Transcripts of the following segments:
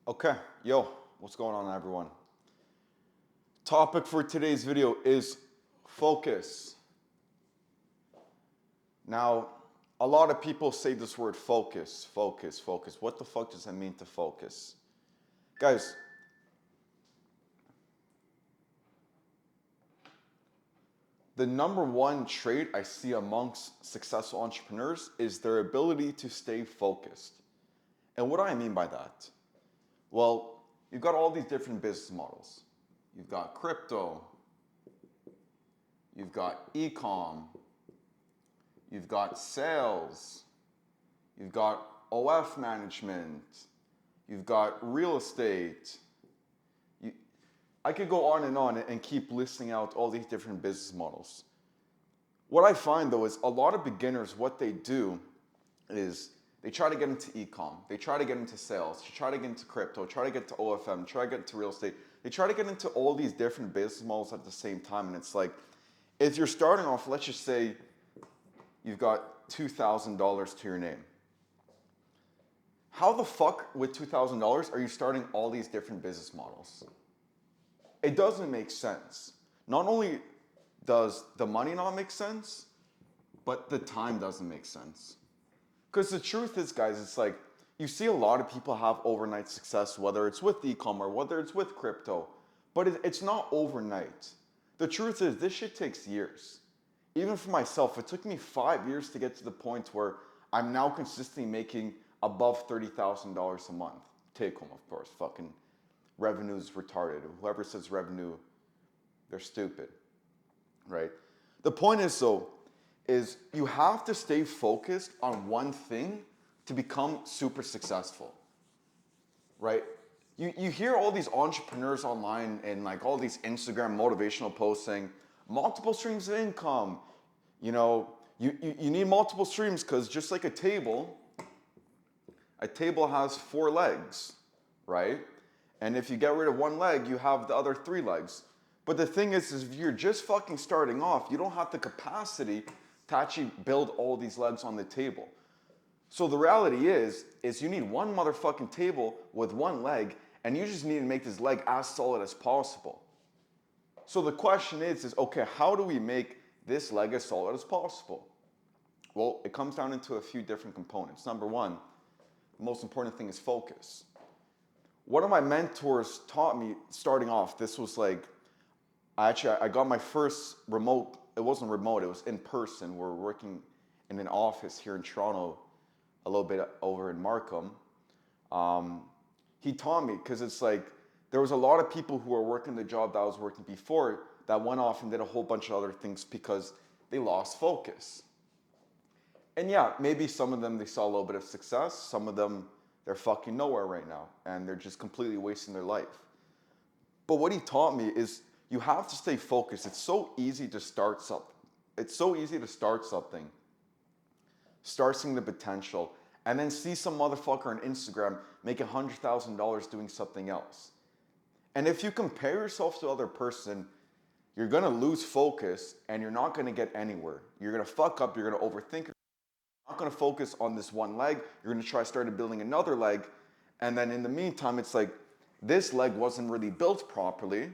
Okay, yo, what's going on, everyone? Topic for today's video is focus. Now, a lot of people say this word focus, focus, focus. What the fuck does that mean to focus? Guys, the number one trait I see amongst successful entrepreneurs is their ability to stay focused. And what do I mean by that? Well, you've got all these different business models. You've got crypto, you've got e-com, you've got sales, you've got OF management, you've got real estate. I could go on and keep listing out all these different business models. What I find though is a lot of beginners, what they do is they try to get into e-com, they try to get into sales, they try to get into crypto, try to get to OFM, try to get into real estate. They try to get into all these different business models at the same time. And it's like, if you're starting off, let's just say you've got $2,000 to your name. How the fuck with $2,000 are you starting all these different business models? It doesn't make sense. Not only does the money not make sense, but the time doesn't make sense. Because the truth is, guys, it's like you see a lot of people have overnight success, whether it's with e-commerce, whether it's with crypto, but it's not overnight. The truth is, this shit takes years. Even for myself, it took me 5 years to get to the point where I'm now consistently making above $30,000 a month. Take home, of course. Fucking revenue is retarded. Whoever says revenue, they're stupid, right? The point is, though, is you have to stay focused on one thing to become super successful, right? You hear all these entrepreneurs online and like all these Instagram motivational posts saying multiple streams of income. You need multiple streams because just like a table has 4 legs, right? And if you get rid of one leg, you have the other 3 legs. But the thing is if you're just fucking starting off, you don't have the capacity to actually build all these legs on the table. So the reality is you need one motherfucking table with one leg, and you just need to make this leg as solid as possible. So the question is okay, how do we make this leg as solid as possible? Well, it comes down into a few different components. Number one, the most important thing is focus. One of my mentors taught me starting off, this was like, I got my first remote, it wasn't remote, it was in person. We're working in an office here in Toronto, a little bit over in Markham. He taught me, because it's like, there was a lot of people who were working the job that I was working before that went off and did a whole bunch of other things because they lost focus. And yeah, maybe some of them, they saw a little bit of success. Some of them, they're fucking nowhere right now and they're just completely wasting their life. But what he taught me is you have to stay focused. It's so easy to start something. It's so easy to start something, start seeing the potential, and then see some motherfucker on Instagram make $100,000 doing something else. And if you compare yourself to other person, you're gonna lose focus and you're not gonna get anywhere. You're gonna fuck up, you're gonna overthink. You're not gonna focus on this one leg. You're gonna try starting building another leg. And then in the meantime, it's like this leg wasn't really built properly.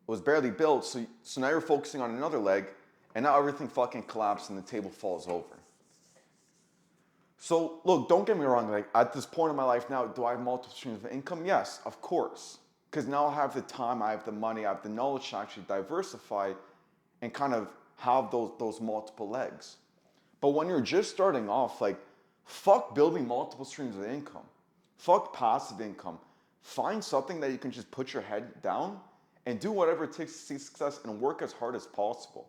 It was barely built. So now you're focusing on another leg and now everything fucking collapses and the table falls over. So look, don't get me wrong, like at this point in my life now, do I have multiple streams of income? Yes, of course. Because now I have the time, I have the money, I have the knowledge to actually diversify and kind of have those multiple legs. But when you're just starting off, like fuck building multiple streams of income. Fuck passive income. Find something that you can just put your head down and do whatever it takes to see success and work as hard as possible.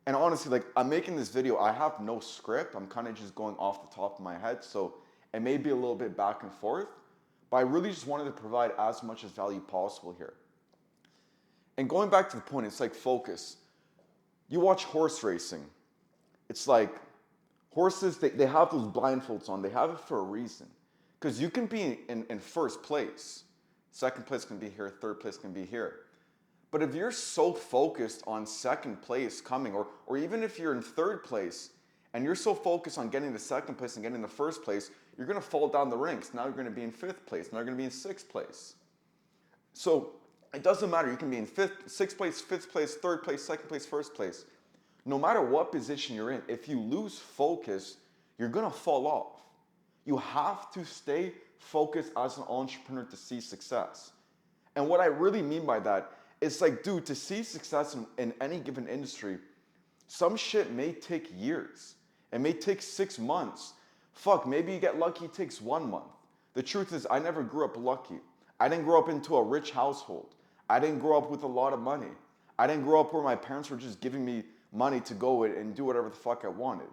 And honestly, like I'm making this video, I have no script. I'm kind of just going off the top of my head. So it may be a little bit back and forth, but I really just wanted to provide as much as value possible here. And going back to the point, it's like focus. You watch horse racing. It's like horses, they have those blindfolds on. They have it for a reason. Because you can be in first place. Second place can be here, third place can be here. But if you're so focused on second place coming, or even if you're in third place and you're so focused on getting to second place and getting the first place, you're gonna fall down the ranks. Now you're gonna be in fifth place. Now you're gonna be in sixth place. So it doesn't matter. You can be in sixth place, fifth place, third place, second place, first place. No matter what position you're in, if you lose focus, you're gonna fall off. You have to stay focused as an entrepreneur to see success. And what I really mean by that is like, dude, to see success in any given industry, some shit may take years. It may take 6 months. Fuck, maybe you get lucky, it takes 1 month. The truth is, I never grew up lucky. I didn't grow up into a rich household. I didn't grow up with a lot of money. I didn't grow up where my parents were just giving me money to go and do whatever the fuck I wanted,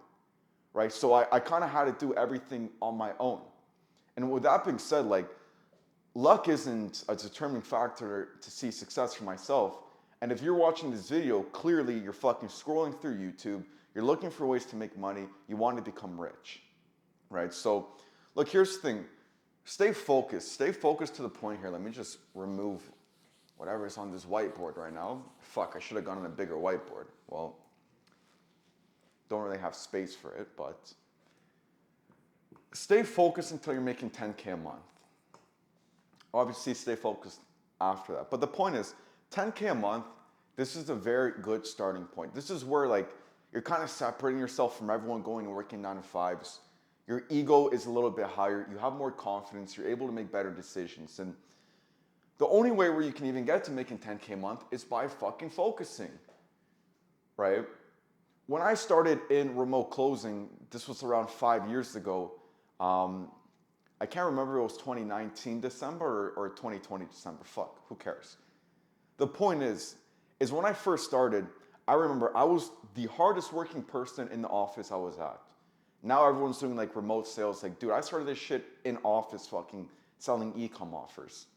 right? So I kind of had to do everything on my own. And with that being said, like, luck isn't a determining factor to see success for myself. And if you're watching this video, clearly you're fucking scrolling through YouTube, you're looking for ways to make money, you want to become rich, right? So, look, here's the thing. Stay focused to the point here. Let me just remove whatever is on this whiteboard right now. Fuck, I should have gone on a bigger whiteboard. Well, don't really have space for it, but stay focused until you're making 10K a month. Obviously, stay focused after that. But the point is, 10K a month, this is a very good starting point. This is where like you're kind of separating yourself from everyone going and working 9 to 5s. Your ego is a little bit higher. You have more confidence. You're able to make better decisions. And the only way where you can even get to making 10K a month is by fucking focusing, right? When I started in remote closing, this was around 5 years ago. I can't remember if it was 2019 December or 2020 December. Fuck, who cares? The point is when I first started, I remember I was the hardest working person in the office I was at. Now everyone's doing like remote sales. Like, dude, I started this shit in office fucking selling e-com offers.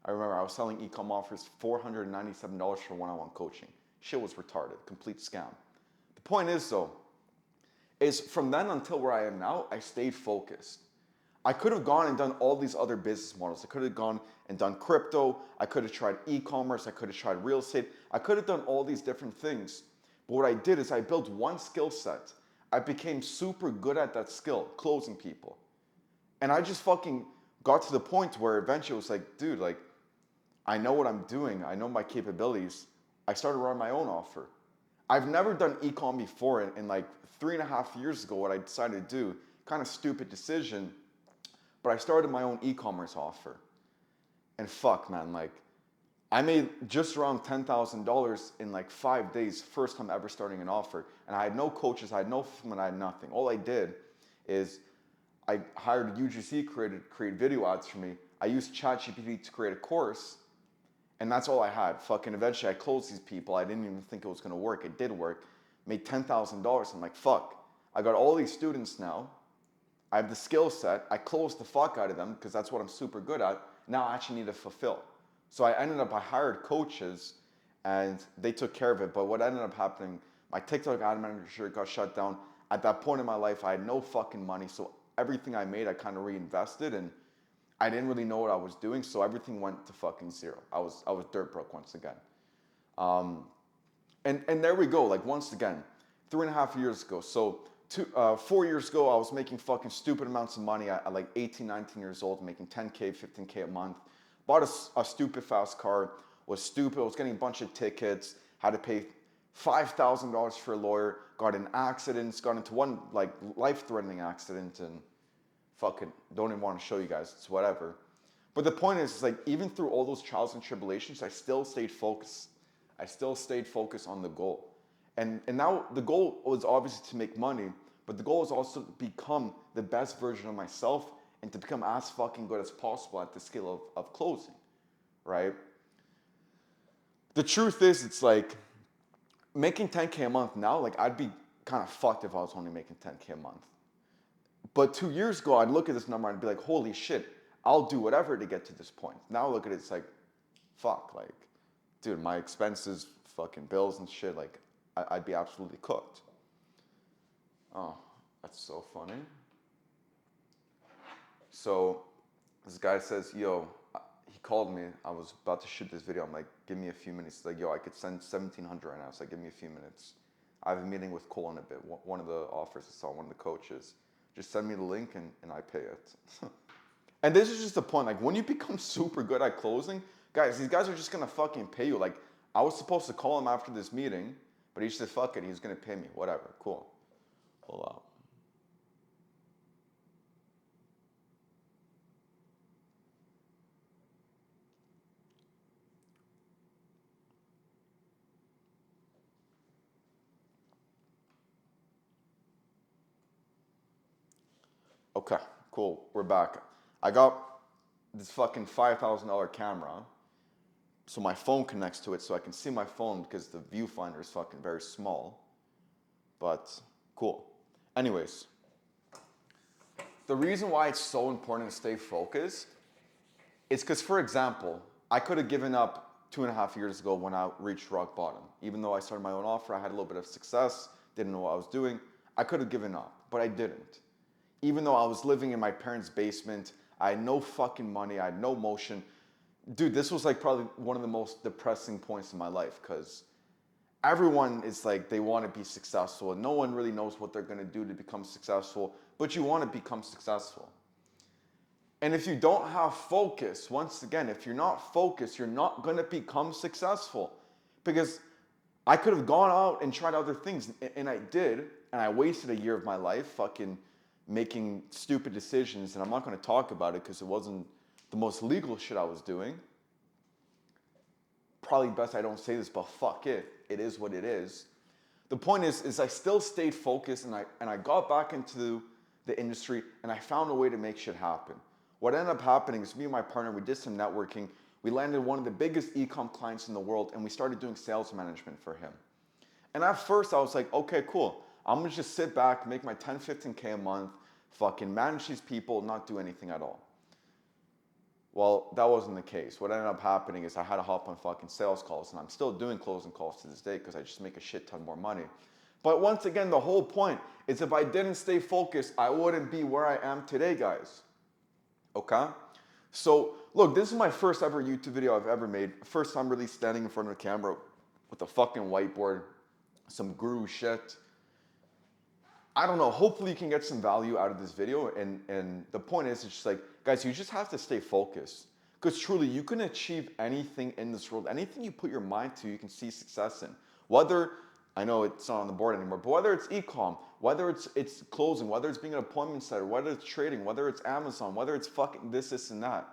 I remember I was selling e-com offers $497 for one-on-one coaching. Shit was retarded, complete scam. The point is though, is from then until where I am now, I stayed focused. I could have gone and done all these other business models. I could have gone and done crypto. I could have tried e-commerce. I could have tried real estate. I could have done all these different things. But what I did is I built one skill set. I became super good at that skill, closing people. And I just fucking got to the point where eventually it was like, dude, like, I know what I'm doing. I know my capabilities. I started running my own offer. I've never done e-com before, and like 3.5 years ago, what I decided to do, kind of stupid decision, but I started my own e-commerce offer. And fuck, man, like, I made just around $10,000 in like 5 days, first time ever starting an offer. And I had no coaches, I had no fulfillment, I had nothing. All I did is I hired a UGC to create video ads for me. I used ChatGPT to create a course, and that's all I had. Fucking eventually I closed these people. I didn't even think it was gonna work. It did work. Made $10,000. I'm like, fuck. I got all these students now. I have the skill set. I closed the fuck out of them because that's what I'm super good at. Now I actually need to fulfill. So I ended up, I hired coaches and they took care of it. But what ended up happening, my TikTok ad manager got shut down. At that point in my life, I had no fucking money. So everything I made, I kind of reinvested, and I didn't really know what I was doing. So everything went to fucking zero. I was dirt broke once again. And there we go. Like, once again, 3.5 years ago. So 4 years ago, I was making fucking stupid amounts of money at like 18, 19 years old, making 10K, 15K a month. Bought a stupid fast car, was stupid, I was getting a bunch of tickets, had to pay $5,000 for a lawyer, got in accidents, got into one like life-threatening accident, and fucking don't even want to show you guys, it's whatever. But the point is like, even through all those trials and tribulations, I still stayed focused. I still stayed focused on the goal. And now the goal was obviously to make money, but the goal is also to become the best version of myself and to become as fucking good as possible at the skill of closing, right? The truth is, it's like, making 10K a month now, like, I'd be kind of fucked if I was only making 10K a month. But 2 years ago, I'd look at this number and I'd be like, holy shit, I'll do whatever to get to this point. Now look at it, it's like, fuck, like, dude, my expenses, fucking bills and shit, like, I'd be absolutely cooked. Oh, that's so funny. So this guy says, yo, he called me. I was about to shoot this video. I'm like, give me a few minutes. He's like, yo, I could send 1,700 right now. So like, give me a few minutes. I have a meeting with Cole in a bit. One of the offers I saw, one of the coaches. Just send me the link and I pay it. And this is just the point. Like when you become super good at closing, guys, these guys are just gonna fucking pay you. Like I was supposed to call him after this meeting, but he said, fuck it, he's gonna pay me. Whatever, cool. Hold up. Okay, cool. We're back. I got this fucking $5,000 camera, so my phone connects to it, so I can see my phone because the viewfinder is fucking very small. But cool. Anyways, the reason why it's so important to stay focused is because, for example, I could have given up 2.5 years ago when I reached rock bottom. Even though I started my own offer, I had a little bit of success, didn't know what I was doing. I could have given up, but I didn't. Even though I was living in my parents' basement, I had no fucking money, I had no motion. Dude, this was like probably one of the most depressing points in my life because everyone is like, they want to be successful and no one really knows what they're going to do to become successful, but you want to become successful. And if you don't have focus, once again, if you're not focused, you're not going to become successful. Because I could have gone out and tried other things, and I did, and I wasted a year of my life fucking making stupid decisions, and I'm not going to talk about it because it wasn't the most legal shit I was doing. Probably best I don't say this, but fuck it. It is what it is. The point is I still stayed focused, and I got back into the industry, and I found a way to make shit happen. What ended up happening is me and my partner, we did some networking. We landed one of the biggest e-com clients in the world, and we started doing sales management for him. And at first I was like, okay, cool. I'm gonna just sit back, make my 10, 15K a month, fucking manage these people, not do anything at all. Well, that wasn't the case. What ended up happening is I had to hop on fucking sales calls, and I'm still doing closing calls to this day because I just make a shit ton more money. But once again, the whole point is if I didn't stay focused, I wouldn't be where I am today, guys. Okay? So, look, this is my first ever YouTube video I've ever made. First time really standing in front of a camera with a fucking whiteboard, some guru shit. I don't know, hopefully you can get some value out of this video, and the point is, it's just like, guys, you just have to stay focused. Because truly, you can achieve anything in this world, anything you put your mind to, you can see success in. Whether, I know it's not on the board anymore, but whether it's e-com, whether it's closing, whether it's being an appointment setter, whether it's trading, whether it's Amazon, whether it's fucking this and that.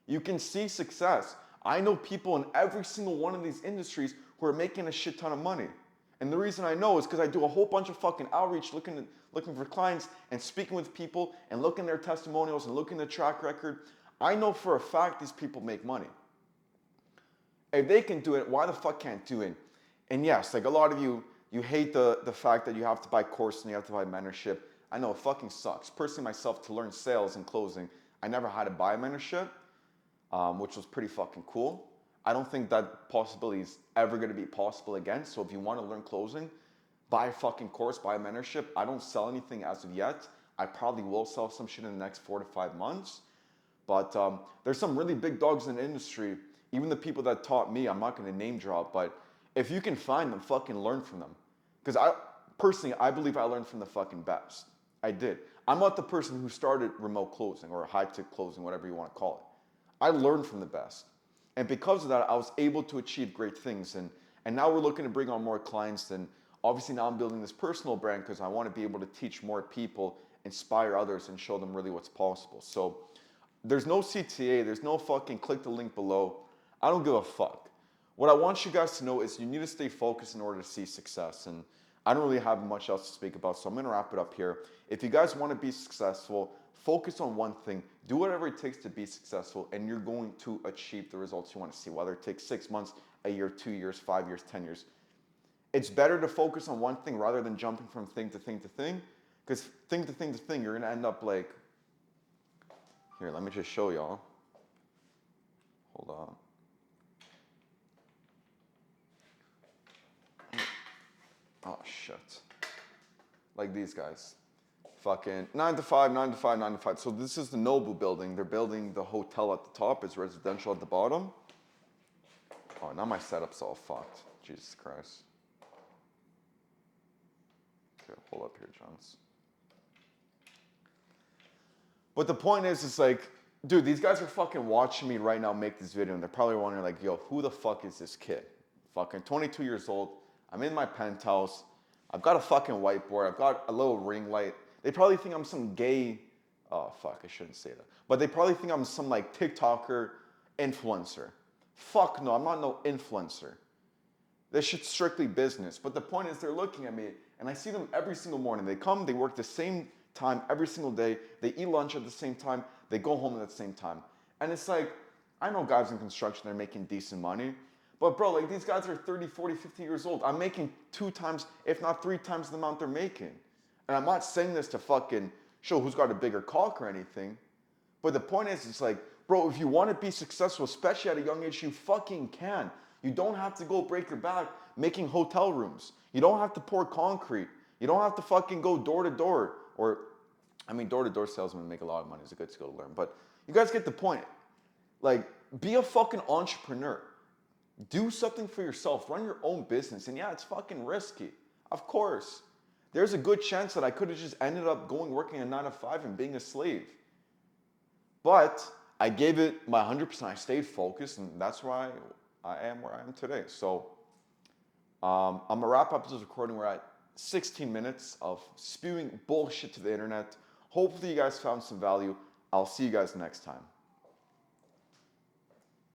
You can see success. I know people in every single one of these industries who are making a shit ton of money. And the reason I know is because I do a whole bunch of fucking outreach looking for clients and speaking with people and looking at their testimonials and looking at their track record. I know for a fact these people make money. If they can do it, why the fuck can't do it? And yes, like a lot of you hate the fact that you have to buy courses and you have to buy mentorship. I know it fucking sucks. Personally myself, to learn sales and closing, I never had to buy mentorship, which was pretty fucking cool. I don't think that possibility is ever going to be possible again. So if you want to learn closing, buy a fucking course, buy a mentorship. I don't sell anything as of yet. I probably will sell some shit in the next 4 to 5 months. But there's some really big dogs in the industry. Even the people that taught me, I'm not going to name drop, but if you can find them, fucking learn from them. Because I believe I learned from the fucking best. I did. I'm not the person who started remote closing or high-tech closing, whatever you want to call it. I learned from the best. And because of that, I was able to achieve great things. And now we're looking to bring on more clients. And obviously now I'm building this personal brand because I want to be able to teach more people, inspire others, and show them really what's possible. So there's no CTA. There's no fucking click the link below. I don't give a fuck. What I want you guys to know is you need to stay focused in order to see success. And I don't really have much else to speak about, so I'm going to wrap it up here. If you guys want to be successful, focus on one thing. Do whatever it takes to be successful, and you're going to achieve the results you want to see, whether it takes 6 months, a year, 2 years, 5 years, 10 years. It's better to focus on one thing rather than jumping from thing to thing to thing, because thing to thing to thing, you're going to end up like, here, let me just show y'all. Hold on. Oh, shit. Like these guys. Fucking 9 to 5, 9 to 5, 9 to 5. So this is the Nobu building. They're building the hotel at the top. It's residential at the bottom. Oh, now my setup's all fucked. Jesus Christ. Okay, hold up here, Johns. But the point is, it's like, dude, these guys are fucking watching me right now make this video, and they're probably wondering, like, yo, who the fuck is this kid? Fucking 22 years old. I'm in my penthouse. I've got a fucking whiteboard. I've got a little ring light. They probably think I'm some gay. Oh, fuck, I shouldn't say that. But they probably think I'm some, like, TikToker influencer. Fuck no, I'm not no influencer. This shit's strictly business. But the point is, they're looking at me, and I see them every single morning. They come, they work the same time every single day. They eat lunch at the same time. They go home at the same time. And it's like, I know guys in construction, they're making decent money. But bro, like these guys are 30, 40, 50 years old. I'm making 2 times, if not 3 times the amount they're making. And I'm not saying this to fucking show who's got a bigger cock or anything. But the point is, it's like, bro, if you want to be successful, especially at a young age, you fucking can. You don't have to go break your back making hotel rooms. You don't have to pour concrete. You don't have to fucking go door to door. Or, I mean, door to door salesmen make a lot of money. It's a good skill to learn. But you guys get the point. Like, be a fucking entrepreneur. Do something for yourself. Run your own business. And yeah, it's fucking risky. Of course. There's a good chance that I could have just ended up working a 9 to 5 and being a slave. But I gave it my 100%. I stayed focused, and that's why I am where I am today. So I'm going to wrap up this recording. We're at 16 minutes of spewing bullshit to the internet. Hopefully you guys found some value. I'll see you guys next time.